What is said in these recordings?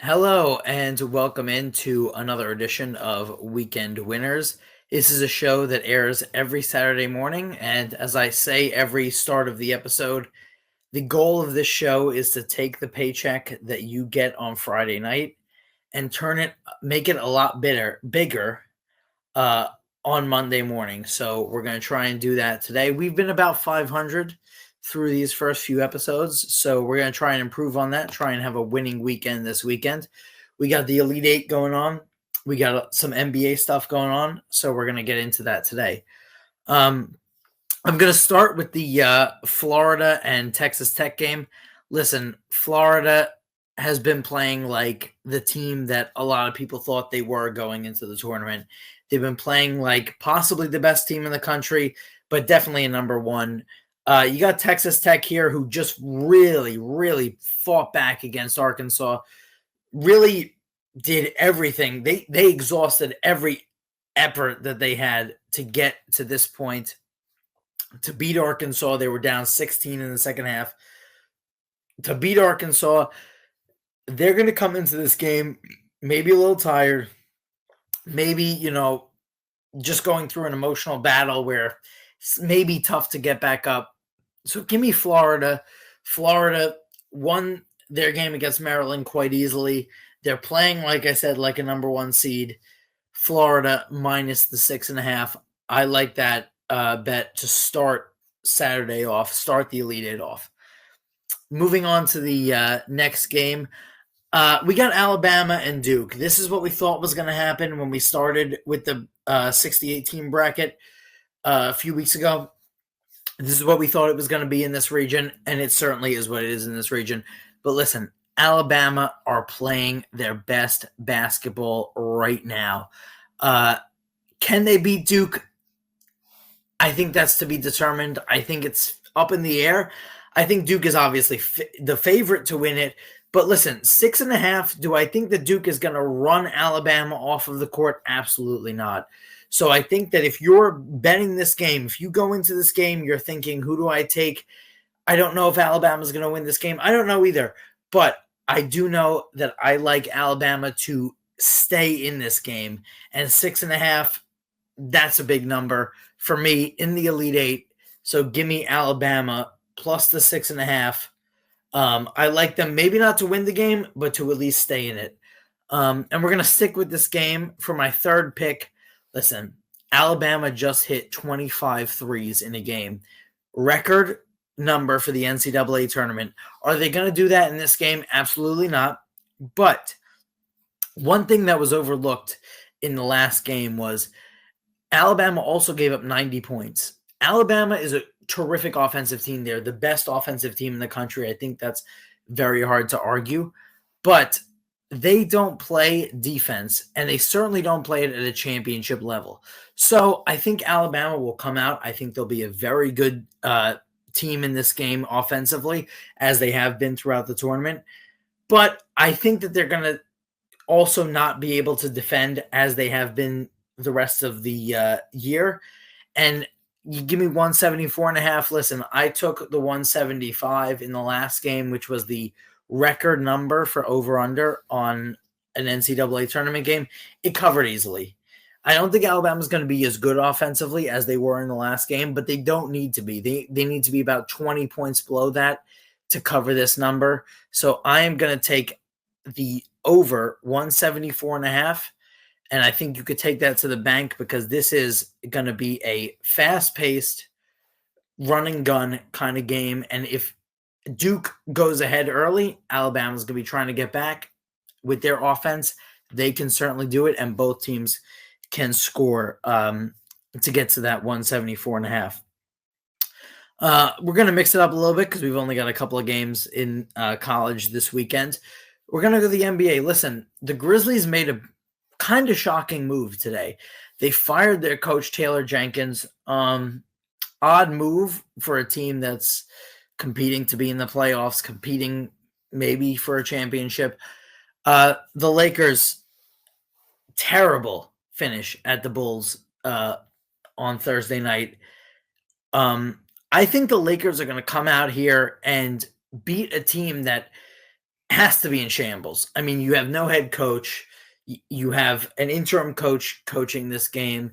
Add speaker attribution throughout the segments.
Speaker 1: Hello, and welcome into another edition of Weekend Winners. This is a show that airs every Saturday morning, and as I say every start of the episode, the goal of this show is to take the paycheck that you get on Friday night and make it a lot bigger uh, on Monday morning. So we're going to try and do that today. We've been about 500 through these first few episodes, so we're going to try and improve on that, try and have a winning weekend this weekend. We got the Elite Eight going on. We got some NBA stuff going on, so we're going to get into that today. I'm going to start with the Florida and Texas Tech game. Listen, Florida has been playing like the team that a lot of people thought they were going into the tournament. They've been playing like possibly the best team in the country, but definitely a number one. You got Texas Tech here, who just really fought back against Arkansas. Really did everything. They exhausted every effort that they had to get to this point. To beat Arkansas, they were down 16 in the second half. To beat Arkansas, they're going to come into this game maybe a little tired, maybe, just going through an emotional battle where it's maybe tough to get back up. So give me Florida. Florida won their game against Maryland quite easily. They're playing, like I said, like a number one seed. Florida minus the 6.5. I like that bet to start Saturday off, start the Elite Eight off. Moving on to the next game, we got Alabama and Duke. This is what we thought was going to happen when we started with the 68 team bracket a few weeks ago. This is what we thought it was going to be in this region, and it certainly is what it is in this region. But listen, Alabama are playing their best basketball right now. Can they beat Duke? I think that's to be determined. I think it's up in the air. I think Duke is obviously the favorite to win it. But listen, 6.5, do I think that Duke is going to run Alabama off of the court? Absolutely not. So I think that if you're betting this game, if you go into this game, you're thinking, who do I take? I don't know if Alabama's going to win this game. I don't know either. But I do know that I like Alabama to stay in this game. And 6.5, that's a big number for me in the Elite Eight. So give me Alabama plus the 6.5. I like them maybe not to win the game, but to at least stay in it. And we're going to stick with this game for my third pick. Listen, Alabama just hit 25 threes in a game. Record number for the NCAA tournament. Are they going to do that in this game? Absolutely not. But one thing that was overlooked in the last game was Alabama also gave up 90 points. Alabama is a terrific offensive team. They're the best offensive team in the country. I think that's very hard to argue. But they don't play defense, and they certainly don't play it at a championship level. So I think Alabama will come out. I think they'll be a very good team in this game offensively, as they have been throughout the tournament. But I think that they're going to also not be able to defend as they have been the rest of the year. And you give me 174.5. Listen, I took the 175 in the last game, which was the record number for over-under on an NCAA tournament game. It covered easily. I don't think Alabama's going to be as good offensively as they were in the last game, but they don't need to be. They need to be about 20 points below that to cover this number. So I am going to take the over 174.5. And I think you could take that to the bank because this is going to be a fast-paced, run-and-gun kind of game. And if Duke goes ahead early, Alabama's going to be trying to get back with their offense. They can certainly do it, and both teams can score to get to that 174.5. We're going to mix it up a little bit because we've only got a couple of games in college this weekend. We're going to go to the NBA. Listen, the Grizzlies made a kind of shocking move today. They fired their coach, Taylor Jenkins. Odd move for a team that's competing to be in the playoffs, competing maybe for a championship. The Lakers, terrible finish at the Bulls on Thursday night. I think the Lakers are going to come out here and beat a team that has to be in shambles. I mean, you have no head coach. You have an interim coach coaching this game.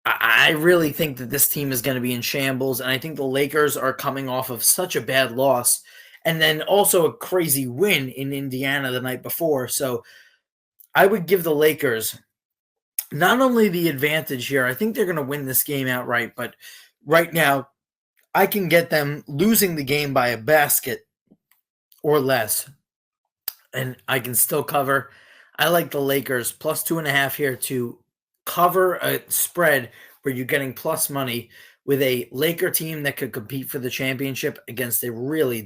Speaker 1: I really think that this team is going to be in shambles, and I think the Lakers are coming off of such a bad loss, and then also a crazy win in Indiana the night before. So I would give the Lakers not only the advantage here, I think they're going to win this game outright, but right now I can get them losing the game by a basket or less, and I can still cover. I like the Lakers plus 2.5 here to cover a spread where you're getting plus money with a Laker team that could compete for the championship against a really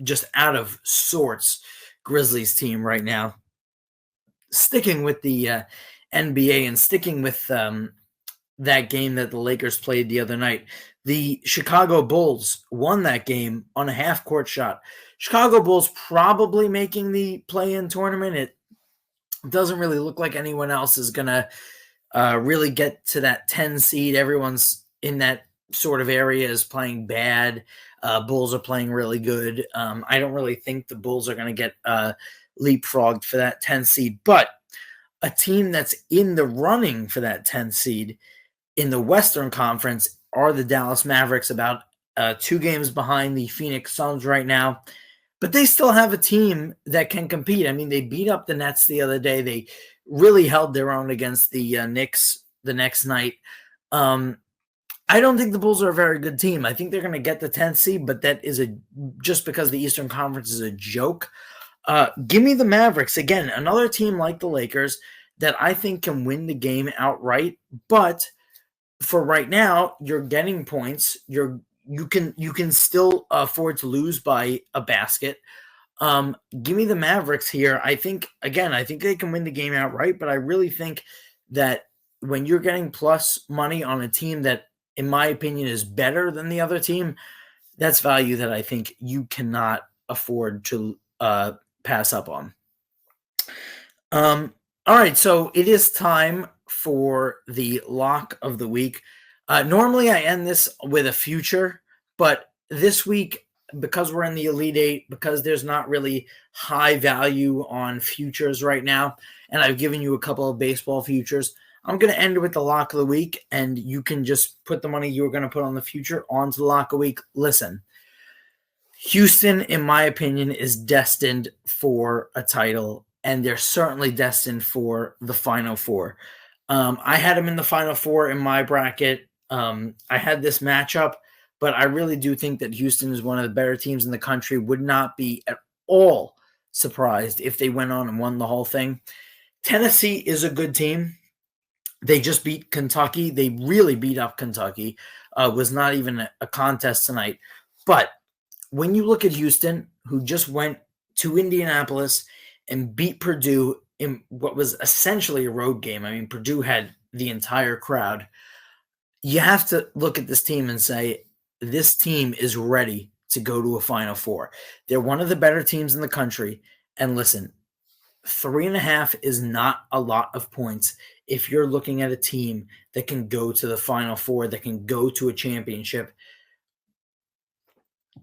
Speaker 1: just out of sorts Grizzlies team right now. Sticking with the NBA and sticking with that game that the Lakers played the other night, the Chicago Bulls won that game on a half-court shot. Chicago Bulls probably making the play-in tournament. It doesn't really look like anyone else is going to really get to that 10 seed. Everyone's in that sort of area is playing bad. Bulls are playing really good. I don't really think the Bulls are going to get leapfrogged for that 10 seed, but a team that's in the running for that 10 seed in the Western Conference are the Dallas Mavericks, about 2 games behind the Phoenix Suns right now. But they still have a team that can compete. I mean, they beat up the Nets the other day. They really held their own against the Knicks the next night. I don't think the Bulls are a very good team. I think they're going to get the 10th seed, but that is just because the Eastern Conference is a joke. Give me the Mavericks. Again, another team like the Lakers that I think can win the game outright. But for right now, you're getting points. You can still afford to lose by a basket. Give me the Mavericks here. I think they can win the game outright, but I really think that when you're getting plus money on a team that, in my opinion, is better than the other team, that's value that I think you cannot afford to pass up on. All right, so it is time for the lock of the week. Normally I end this with a future, but this week, because we're in the Elite Eight, because there's not really high value on futures right now, and I've given you a couple of baseball futures, I'm going to end with the lock of the week, and you can just put the money you were going to put on the future onto the lock of the week. Listen, Houston, in my opinion, is destined for a title, and they're certainly destined for the Final Four. I had them in the Final Four in my bracket. I had this matchup, but I really do think that Houston is one of the better teams in the country. Would not be at all surprised if they went on and won the whole thing. Tennessee is a good team. They just beat Kentucky. They really beat up Kentucky. Was not even a contest tonight. But when you look at Houston, who just went to Indianapolis and beat Purdue in what was essentially a road game. I mean, Purdue had the entire crowd. You have to look at this team and say, this team is ready to go to a Final Four. They're one of the better teams in the country. And listen, 3.5 is not a lot of points if you're looking at a team that can go to the Final Four, that can go to a championship.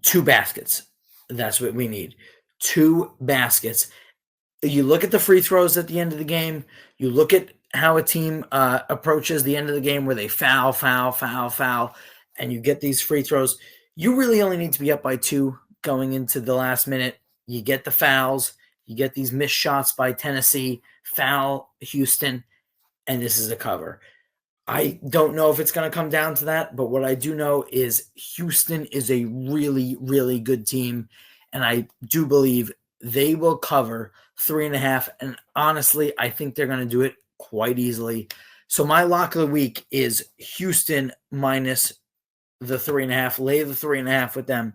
Speaker 1: 2 baskets. That's what we need. 2 baskets. You look at the free throws at the end of the game. You look at how a team approaches the end of the game where they foul, and you get these free throws. You really only need to be up by 2 going into the last minute. You get the fouls. You get these missed shots by Tennessee, foul Houston, and this is a cover. I don't know if it's going to come down to that, but what I do know is Houston is a really, really good team, and I do believe they will cover 3.5, and honestly, I think they're going to do it quite easily. So my lock of the week is Houston minus the 3.5. Lay the 3.5 with them.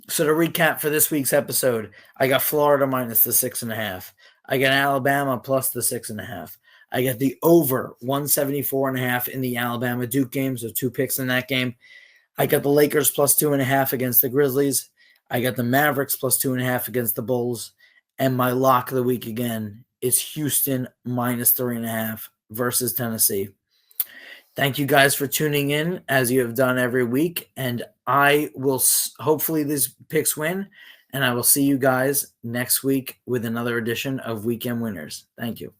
Speaker 1: So to recap for this week's episode, I got Florida minus the 6.5. I got Alabama plus the 6.5. I got the over 174.5 in the Alabama Duke game, so 2 picks in that game. I got the Lakers plus 2.5 against the Grizzlies. I got the Mavericks plus 2.5 against the Bulls. And my lock of the week again is Houston minus 3.5 versus Tennessee. Thank you guys for tuning in as you have done every week. And I will hopefully these picks win. And I will see you guys next week with another edition of Weekend Winners. Thank you.